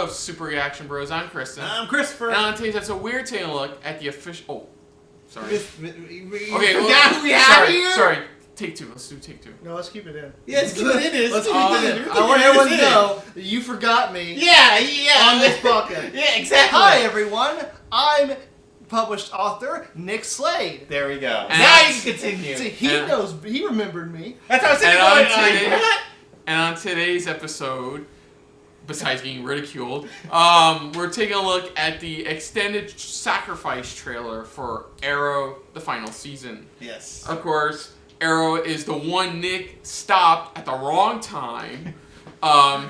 of Super Reaction Bros. I'm Kristen. I'm Christopher. And on today's episode, we're taking a look at the official... Oh, sorry. Okay, who we have here? Sorry. Take two. Let's do take two. No, let's keep it in. Yeah, let's keep it in. Let's keep it in. I want everyone to know that you forgot me. Yeah. On this podcast. Yeah, exactly. Hi, everyone. I'm published author Nick Slade. There we go. And now you can continue. See, he remembered me. That's how I said. And on today's episode, besides getting ridiculed, we're taking a look at the extended sacrifice trailer for Arrow, the final season. Yes. Of course, Arrow is the one Nick stopped at the wrong time.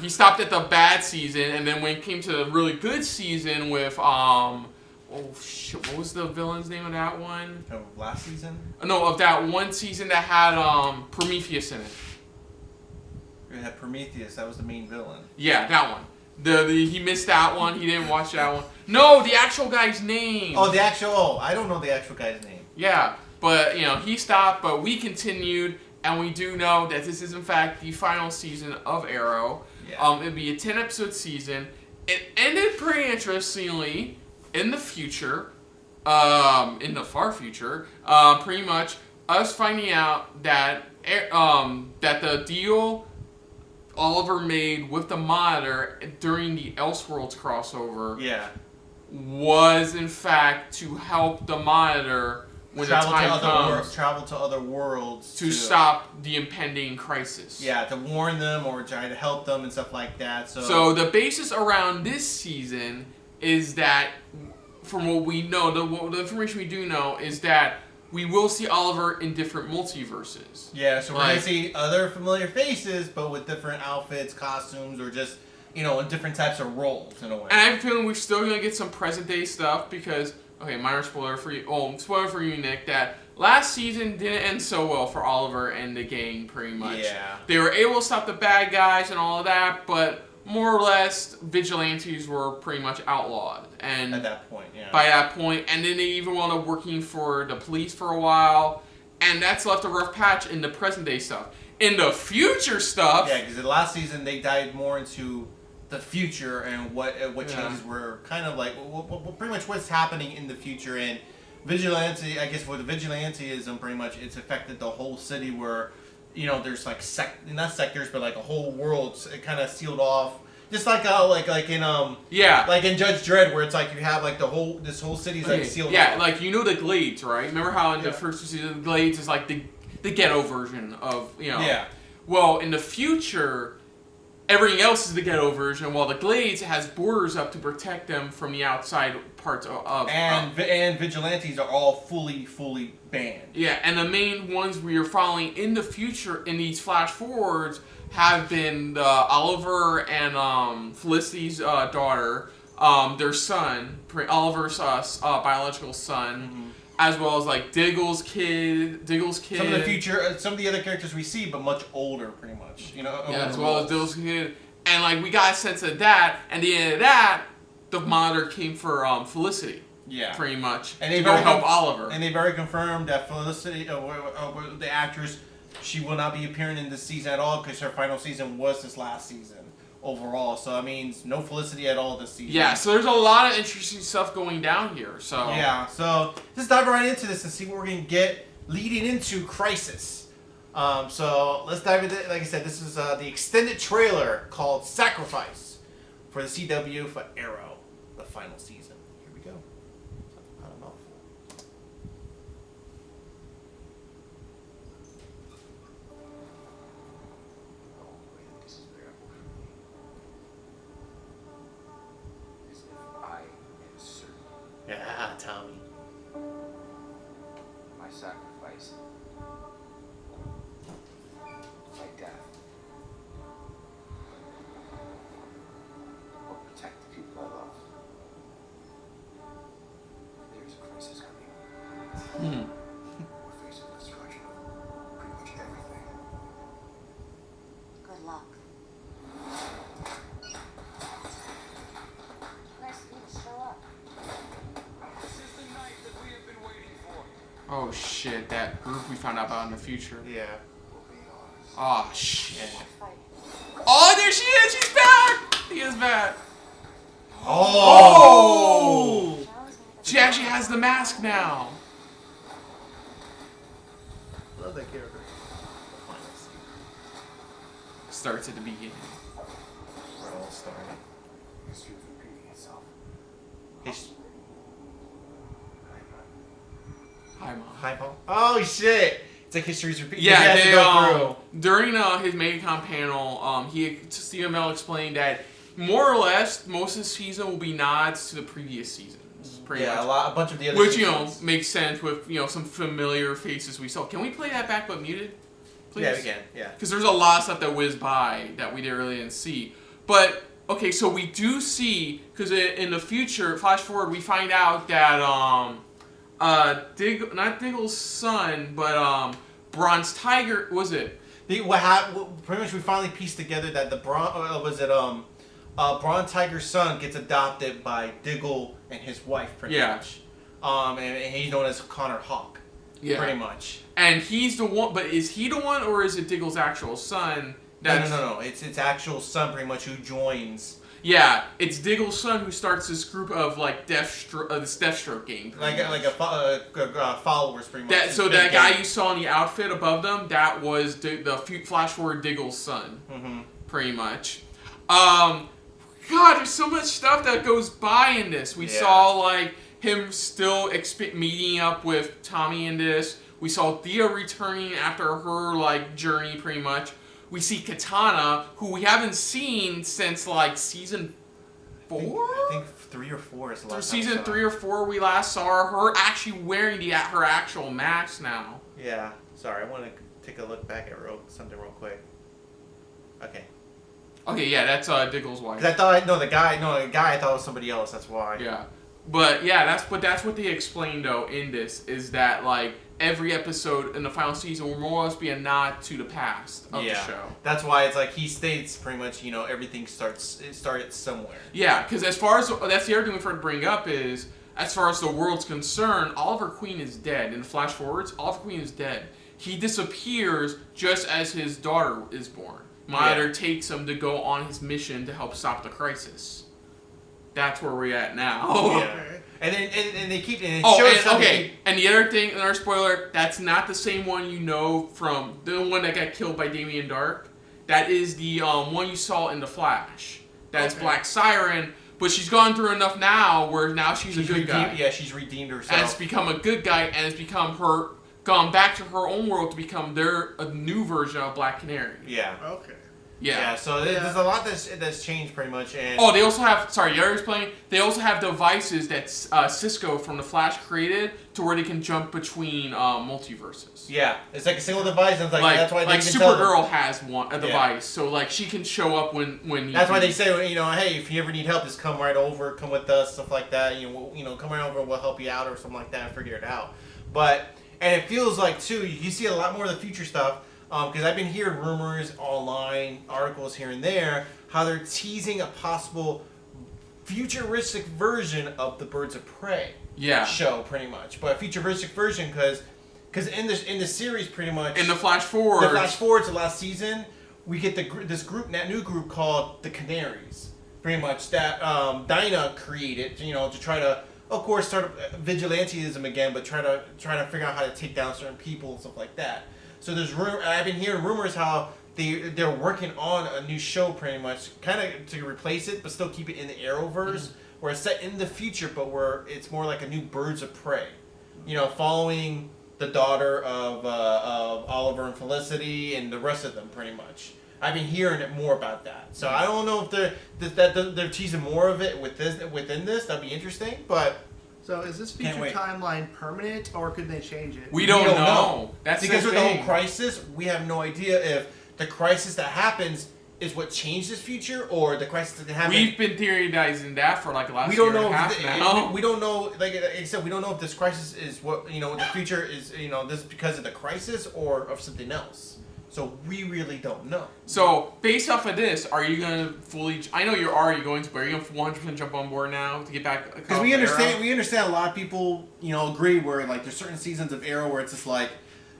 He stopped at the bad season, and then when it came to the really good season with, what was the villain's name of that one? Oh, last season? No, of that one season that had Prometheus in it. We had Prometheus. That was the main villain. Yeah, that one. He missed that one. He didn't watch that one. No, the actual guy's name. Oh, the actual... Oh, I don't know the actual guy's name. Yeah, but, he stopped, but we continued, and we do know that this is, in fact, the final season of Arrow. Yeah. It'd be a 10-episode season. It ended pretty interestingly in the future, in the far future, pretty much us finding out that that the deal Oliver made with the Monitor during the Elseworlds crossover was, in fact, to help the Monitor when the time comes. Travel to other worlds. To stop the impending crisis. Yeah, to warn them or try to help them and stuff like that. So the basis around this season is that, from what we know, the information we do know is that we will see Oliver in different multiverses. Yeah, so we're going to see other familiar faces, but with different outfits, costumes, or just, in different types of roles, in a way. And I have a feeling we're still going to get some present-day stuff because, okay, minor spoiler for you, spoiler for you, Nick, that last season didn't end so well for Oliver and the gang, pretty much. Yeah. They were able to stop the bad guys and all of that, but more or less, vigilantes were pretty much outlawed. And at that point, yeah. By that point, and then they even wound up working for the police for a while, and that's left a rough patch in the present day stuff. In the future stuff, yeah, because the last season they dived more into the future and what changes were kind of like pretty much what's happening in the future. And vigilante, I guess, for the vigilanteism, pretty much it's affected the whole city where. There's like not sectors, but like a whole world kind of sealed off, just like like in like in Judge Dredd, where it's like you have like this whole city's like sealed off. Yeah, like the Glades, right? Remember how in the first season the Glades is like the ghetto version of Yeah. Well, in the future, everything else is the ghetto version, while the Glades has borders up to protect them from the outside parts of and vigilantes are all fully banned. Yeah, and the main ones we are following in the future in these flash forwards have been Oliver and Felicity's daughter, their son, Oliver's biological son, as well as like Diggle's kid. Some of the future, some of the other characters we see, but much older, pretty much. Yeah, as well as Diggle's kid, and like we got a sense of that. And the end of that, the Monitor came for Felicity. Yeah, pretty much. And they very help Oliver. And they've already confirmed that Felicity, the actress, she will not be appearing in this season at all because her final season was this last season overall. So that means no Felicity at all this season. Yeah, so there's a lot of interesting stuff going down here. So yeah, so let's dive right into this and see what we're gonna get leading into Crisis. So let's dive into it. Like I said, this is the extended trailer called Sacrifice for the CW for Arrow, the final season. Here we go. I don't know. Yeah, Tommy. My sacrifice. My death. Will protect the people I love. There's a crisis coming. We're facing the destruction of pretty much everything. Good luck. Nice of you to show up. This is the night that we have been waiting for. oh shit, that group we found out about in the future. Yeah. Will be ours. Oh shit. Fight. Oh, there she is. She's back. He is back. Oh! She actually has the mask now. Love that character. Starts at the beginning. We're all starting. History is repeating itself. Hi, Mom. Hi, Paul. Oh shit! It's like history's repeating. Yeah, He has to go through. during his MediaCon panel, Stephen Amell explained that more or less most of the season will be nods to the previous seasons, pretty much. A bunch of the other. Which seasons. makes sense with some familiar faces we saw. Can we play that back but muted, please? Yeah, we can. Yeah. Because there's a lot of stuff that whizzed by that we really didn't see. But okay, so we do see because in the future, flash forward, we find out that not Diggle's son, but Bronze Tiger was it? What happened? Pretty much, we finally pieced together that the Bronze Tiger's son gets adopted by Diggle and his wife, pretty much. And he's known as Connor Hawk. Yeah. Pretty much. And he's the one, but is he the one, or is it Diggle's actual son? No. It's actual son, pretty much, who joins. Yeah, it's Diggle's son who starts this group of this Deathstroke gang. Followers, pretty much. So that guy you saw in the outfit above them, that was the flash forward Diggle's son, pretty much. God, there's so much stuff that goes by in this. We saw like him still meeting up with Tommy in this. We saw Thea returning after her like journey, pretty much. We see Katana, who we haven't seen since like season 4. I think 3 or 4 is the last. Season 3 or 4, we last saw her actually wearing her actual mask now. Yeah. Sorry, I want to take a look back at something real quick. Okay. Okay, yeah, that's Diggle's wife. Because I thought the guy I thought was somebody else. That's why. Yeah, but yeah, that's what they explained though in this is that like every episode in the final season will more or less be a nod to the past of the show. That's why it's like he states pretty much everything started somewhere. Yeah, because as far as that's the other thing we've heard to bring up is as far as the world's concerned, Oliver Queen is dead. In the flash forwards, Oliver Queen is dead. He disappears just as his daughter is born. Monitor takes him to go on his mission to help stop the crisis. That's where we're at now. Yeah. And then and they keep and and the other thing, another spoiler, that's not the same one from the one that got killed by Damien Dark. That is the one you saw in The Flash. That's Black Siren, but she's gone through enough now where now she's a good guy. Yeah, she's redeemed herself. And it's become a good guy, and it's become gone back to her own world to become a new version of Black Canary. Yeah. Okay. Yeah. So there's a lot that's changed pretty much. And they also have. Sorry, Yari was playing. They also have devices that Cisco from the Flash created to where they can jump between multiverses. Yeah, it's like a single device. And it's like that's why they Supergirl has a device, so like she can show up when. That's why they say hey, if you ever need help, just come right over, come with us, stuff like that. Come right over, we'll help you out or something like that, and figure it out. And it feels like too, you see a lot more of the future stuff. Because I've been hearing rumors online, articles here and there, how they're teasing a possible futuristic version of the Birds of Prey show, pretty much. But a futuristic version, because in the series, pretty much in the flash forwards of last season, we get that new group called the Canaries, pretty much that Dinah created, to try to, of course, start vigilantism again, but try to figure out how to take down certain people and stuff like that. So I've been hearing rumors how they're working on a new show pretty much, kind of to replace it, but still keep it in the Arrowverse, where it's set in the future, but where it's more like a new Birds of Prey, following the daughter of Oliver and Felicity and the rest of them pretty much. I've been hearing more about that, so I don't know if they're teasing more of it within this. That'd be interesting, but. So is this future timeline permanent, or could they change it? We don't know. That's because with the whole crisis, we have no idea if the crisis that happens is what changed this future, or the crisis that happened. We've been theorizing that for like the last year and a half now. We don't know. Like I said, we don't know if this crisis is what the future is. This because of the crisis or of something else. So we really don't know. So based off of this, are you gonna fully? I know you're already going to, but are you gonna 100% jump on board now to get back? Because we understand. We understand a lot of people, agree where like there's certain seasons of Arrow where it's just like,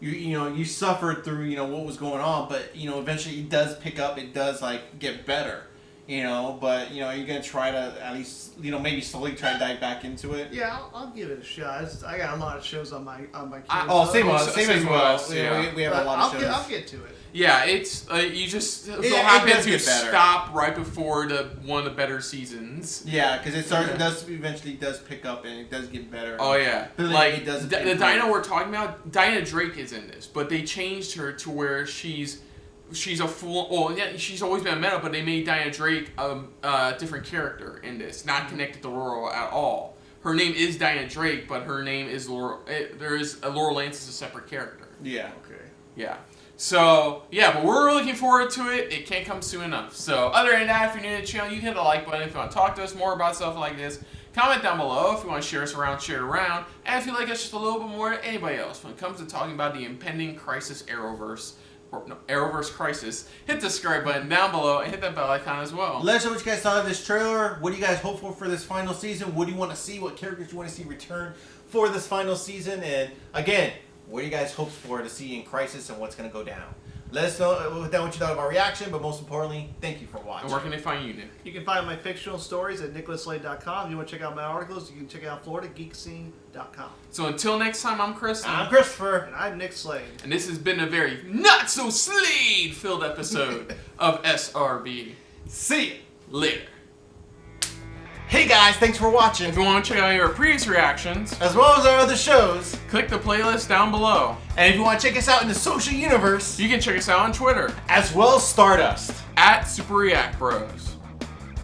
you suffered through what was going on, but eventually it does pick up. It does like get better. But you're gonna try to at least maybe slowly try to dive back into it. Yeah, I'll give it a shot. I got a lot of shows on my queue. Same as well. Yeah. We have a lot of shows. I'll get to it. Yeah, it's you just so it happen does to get better. stop right before one of the better seasons. Yeah, because it does eventually pick up and it does get better. Oh yeah, Like it does. the Dinah we're talking about, Dinah Drake is in this, but they changed her to where she's a full. Well, yeah, she's always been a meta, but they made Dinah Drake a different character in this, not connected to Laurel at all. Her name is Dinah Drake, but her name is Laurel. Laurel Lance is a separate character. Yeah. Okay. Yeah. So, yeah, but we're looking forward to it. It can't come soon enough. So, other than that, if you're new to the channel, you can hit the like button if you want to talk to us more about stuff like this. Comment down below if you want to share us around, share it around. And if you like us just a little bit more than anybody else when it comes to talking about the impending Crisis Arrowverse, Arrowverse Crisis, hit the subscribe button down below and hit that bell icon as well. Let us know what you guys thought of this trailer. What do you guys hope for this final season? What do you want to see? What characters do you want to see return for this final season? And again, what do you guys hope for to see in Crisis and what's going to go down? Let us know what you thought of our reaction, but most importantly, thank you for watching. And where can they find you, Nick? You can find my fictional stories at nicholasslade.com. If you want to check out my articles, you can check out floridageekscene.com. So until next time, I'm Chris. I'm Christopher. And I'm Nick Slade. And this has been a very not-so-Slade-filled episode of SRB. See you Later. Hey guys, thanks for watching. If you want to check out our previous reactions, As well as our other shows. click the playlist down below. And if you want to check us out in the social universe, You can check us out on Twitter as well as Stardust. at Super React Bros.